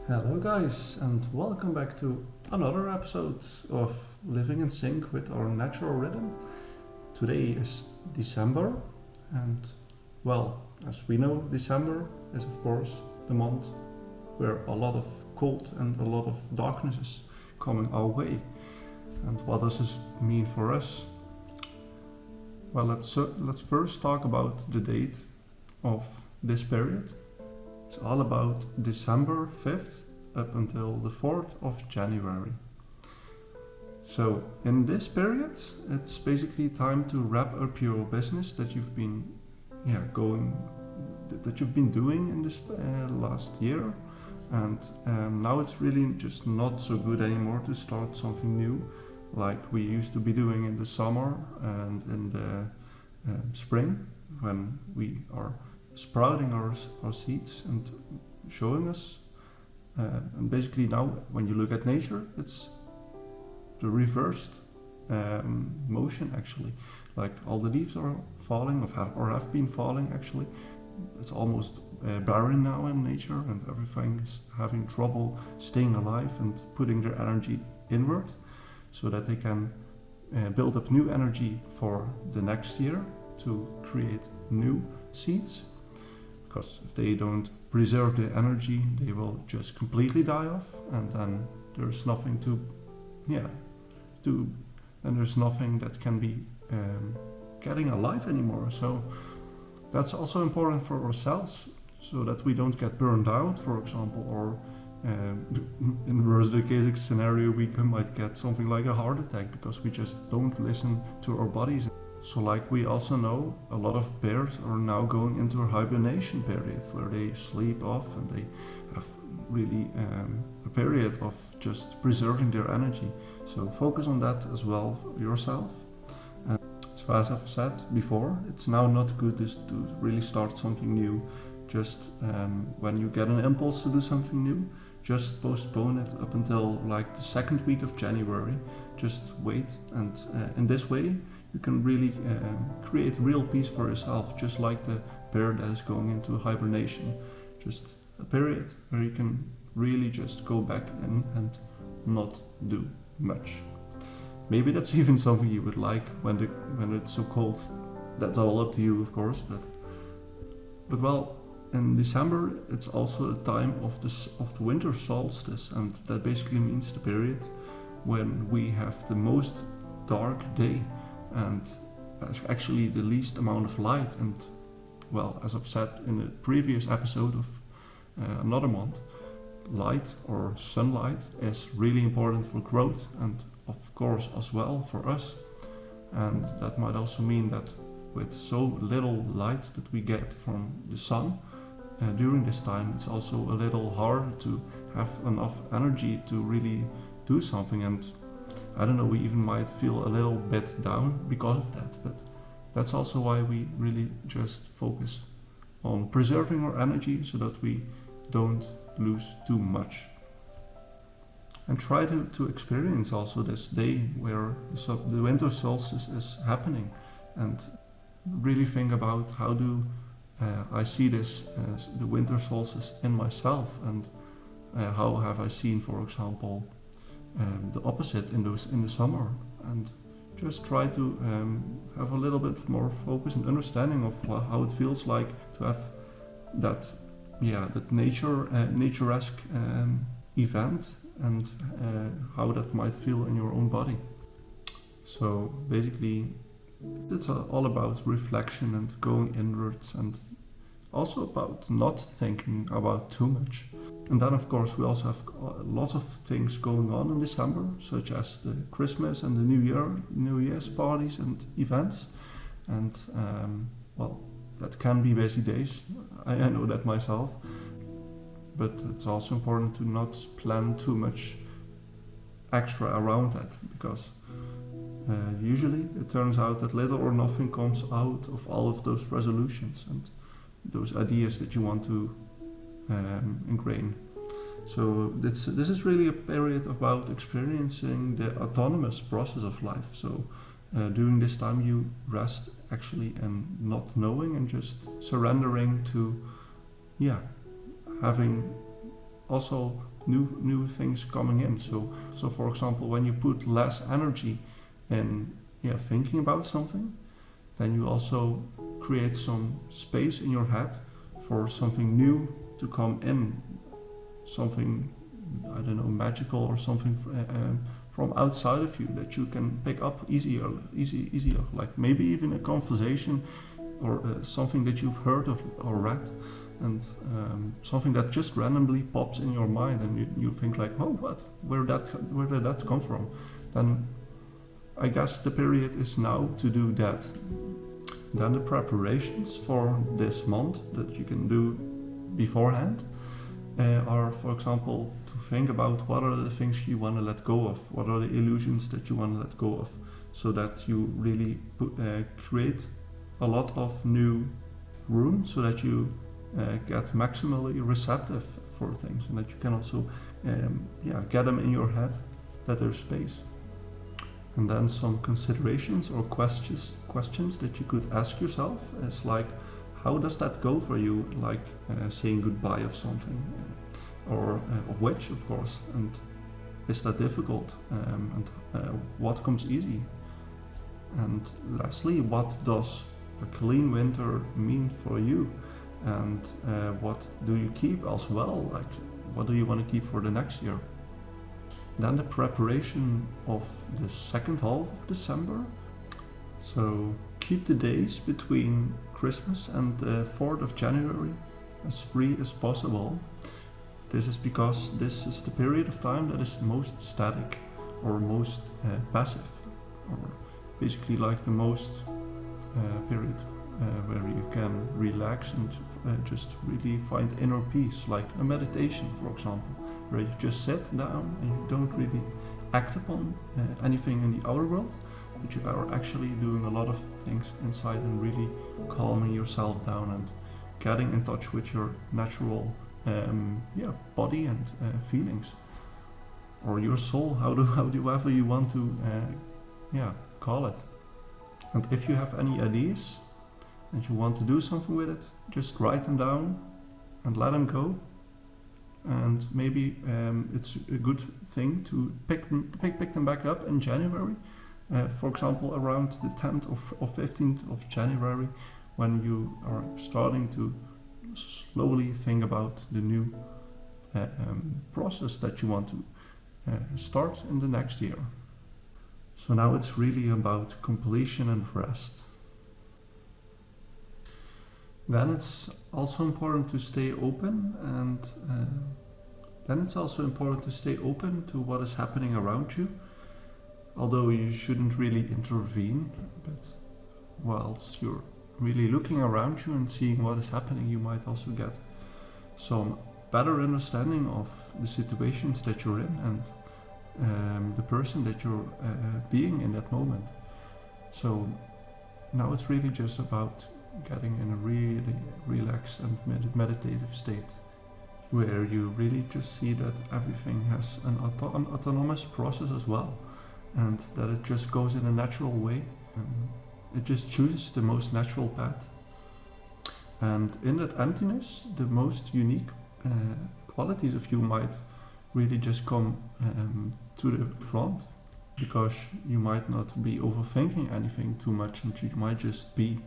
Hello guys, and welcome back to another episode of Living in Sync with our natural rhythm. Today is December, and well, as we know, December is of course the month where a lot of cold and a lot of darkness is coming our way. And what does this mean for us? Well, let's first talk about the date of this period. It's all about December 5th up until the 4th of January. So in this period, it's basically time to wrap up your business that you've been doing in this last year, and now it's really just not so good anymore to start something new like we used to be doing in the summer and in the spring, when we are sprouting our seeds and showing us. And basically now, when you look at nature, it's the reversed motion actually. Like all the leaves are falling or have been falling actually. It's almost barren now in nature, and everything is having trouble staying alive and putting their energy inward so that they can build up new energy for the next year to create new seeds. Because if they don't preserve the energy, they will just completely die off, and then there's nothing there's nothing that can be getting alive anymore. So that's also important for ourselves, so that we don't get burned out, for example, or in the worst case scenario, we might get something like a heart attack because we just don't listen to our bodies. So like we also know, a lot of bears are now going into a hibernation period where they sleep off, and they have really a period of just preserving their energy. So focus on that as well yourself. So as I've said before, it's now not good to really start something new. Just when you get an impulse to do something new, just postpone it up until like the second week of January. Just wait, and in this way you can really create real peace for yourself, just like the bear that is going into hibernation. Just a period where you can really just go back in and not do much. Maybe that's even something you would like when it's so cold. That's all up to you, of course. But well, in December it's also a time of the winter solstice, and that basically means the period when we have the most dark day and actually the least amount of light. And well, as I've said in a previous episode of another month, light or sunlight is really important for growth, and of course as well for us. And that might also mean that with so little light that we get from the sun during this time, it's also a little hard to have enough energy to really do something. And I don't know, we even might feel a little bit down because of that. But that's also why we really just focus on preserving our energy so that we don't lose too much. And try to experience also this day where the winter solstice is happening, and really think about how do I see this as the winter solstice in myself, and how have I seen, for example, the opposite in the summer. And just try to have a little bit more focus and understanding of how it feels like to have that naturesque event, and how that might feel in your own body. So basically it's all about reflection and going inwards, and also about not thinking about too much. And then of course we also have lots of things going on in December, such as the Christmas and the New Year's parties and events. And well, that can be busy days, I know that myself. But it's also important to not plan too much extra around that, because usually it turns out that little or nothing comes out of all of those resolutions and those ideas that you want to ingrain. So this is really a period about experiencing the autonomous process of life. So during this time you rest actually, and not knowing, and just surrendering to having also new things coming in. So for example, when you put less energy in thinking about something, then you also create some space in your head for something new to come in, something, I don't know, magical or something from outside of you that you can pick up easier, like maybe even a conversation or something that you've heard of or read, and something that just randomly pops in your mind, and you think like, oh, where did that come from? Then I guess the period is now to do that. Then the preparations for this month that you can do beforehand are, for example, to think about what are the things you want to let go of, what are the illusions that you want to let go of, so that you really create a lot of new room, so that you get maximally receptive for things, and that you can also get them in your head, that there's space. And then some considerations or questions that you could ask yourself is like, how does that go for you? Like saying goodbye of something, or of which, of course, and is that difficult? And what comes easy? And lastly, what does a clean winter mean for you? And what do you keep as well? Like, what do you want to keep for the next year? Then the preparation of the second half of December. So keep the days between Christmas and the 4th of January as free as possible. This is because this is the period of time that is most static or most passive, or basically like the most period where you can relax and just really find inner peace, like a meditation, for example, where you just sit down and you don't really act upon anything in the outer world, but you are actually doing a lot of things inside and really calming yourself down and getting in touch with your natural body and feelings, or your soul, however you want to call it. And if you have any ideas and you want to do something with it, just write them down and let them go. And maybe it's a good thing to pick them back up in January, for example around the 10th or 15th of January, when you are starting to slowly think about the new process that you want to start in the next year. So now it's really about completion and rest. Then it's also important to stay open, and to what is happening around you. Although you shouldn't really intervene, but whilst you're really looking around you and seeing what is happening, you might also get some better understanding of the situations that you're in and the person that you're being in that moment. So now it's really just about getting in a really relaxed and meditative state, where you really just see that everything has an autonomous process as well, and that it just goes in a natural way. It just chooses the most natural path. And in that emptiness, the most unique qualities of you might really just come to the front, because you might not be overthinking anything too much, and you might just be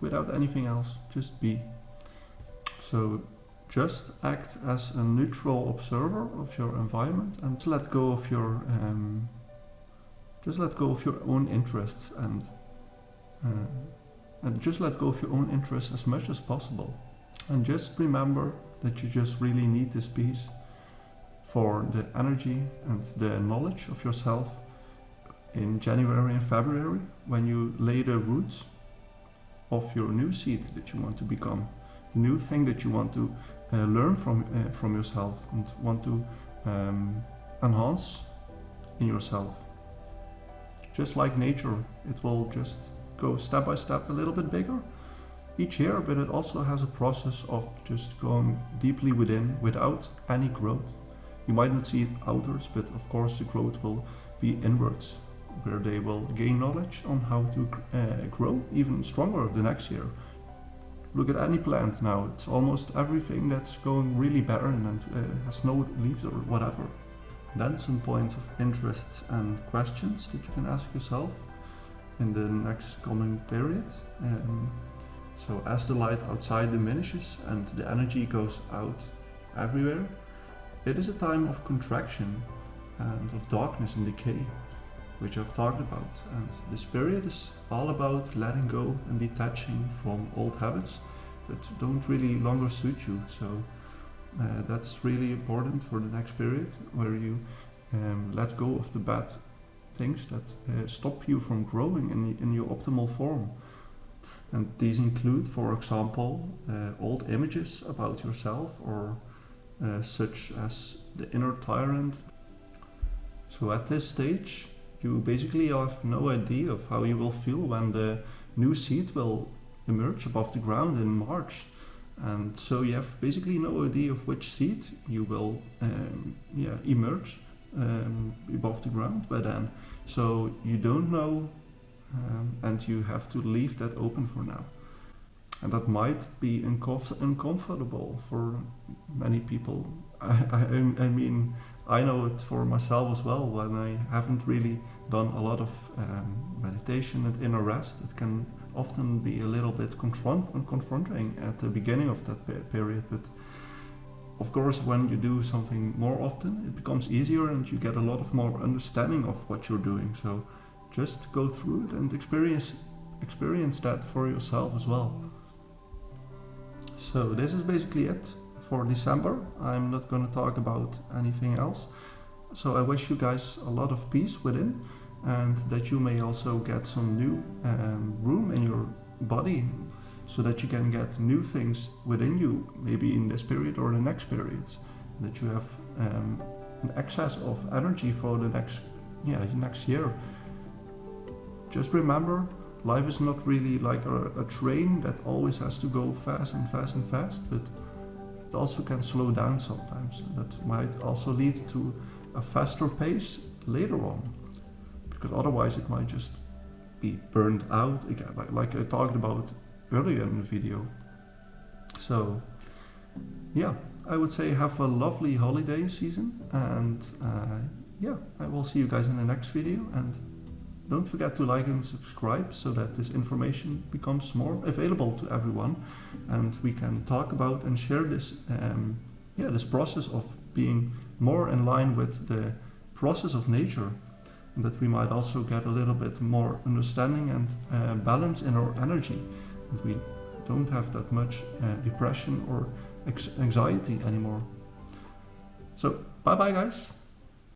without anything else, just be. So just act as a neutral observer of your environment, and let go of your own interests, and just let go of your own interests as much as possible. And just remember that you just really need this peace for the energy and the knowledge of yourself in January and February, when you lay the roots of your new seed that you want to become, the new thing that you want to learn from yourself and want to enhance in yourself. Just like nature, it will just go step by step a little bit bigger each year, but it also has a process of just going deeply within without any growth. You might not see it outwards, but of course the growth will be inwards, where they will gain knowledge on how to grow even stronger the next year, look at any plant now. It's almost everything that's going really barren and has no leaves or whatever. Then some points of interest and questions that you can ask yourself in the next coming period. So as the light outside diminishes and the energy goes out everywhere, it is a time of contraction and of darkness and decay, which I've talked about. And this period is all about letting go and detaching from old habits that don't really longer suit you. So that's really important for the next period, where you let go of the bad things that stop you from growing in your optimal form. And these include, for example, old images about yourself, or such as the inner tyrant. So at this stage, you basically have no idea of how you will feel when the new seed will emerge above the ground in March. And so you have basically no idea of which seed you will emerge above the ground by then. So you don't know, and you have to leave that open for now. And that might be uncomfortable for many people. I mean, I know it for myself as well. When I haven't really done a lot of meditation and inner rest, it can often be a little bit confronting at the beginning of that period. But of course, when you do something more often, it becomes easier and you get a lot of more understanding of what you're doing. So just go through it and experience that for yourself as well. So this is basically it for December. I'm not going to talk about anything else. So I wish you guys a lot of peace within, and that you may also get some new room in your body, so that you can get new things within you, maybe in this period or the next periods, that you have an excess of energy for the next year. Just remember, life is not really like a train that always has to go fast and fast and fast, but it also can slow down sometimes. That might also lead to a faster pace later on, because otherwise it might just be burned out again, like I talked about earlier in the video. So yeah, I would say have a lovely holiday season, and I will see you guys in the next video. And don't forget to like and subscribe, so that this information becomes more available to everyone, and we can talk about and share this this process of being more in line with the process of nature, and that we might also get a little bit more understanding and balance in our energy, and we don't have that much depression or anxiety anymore. So bye bye guys.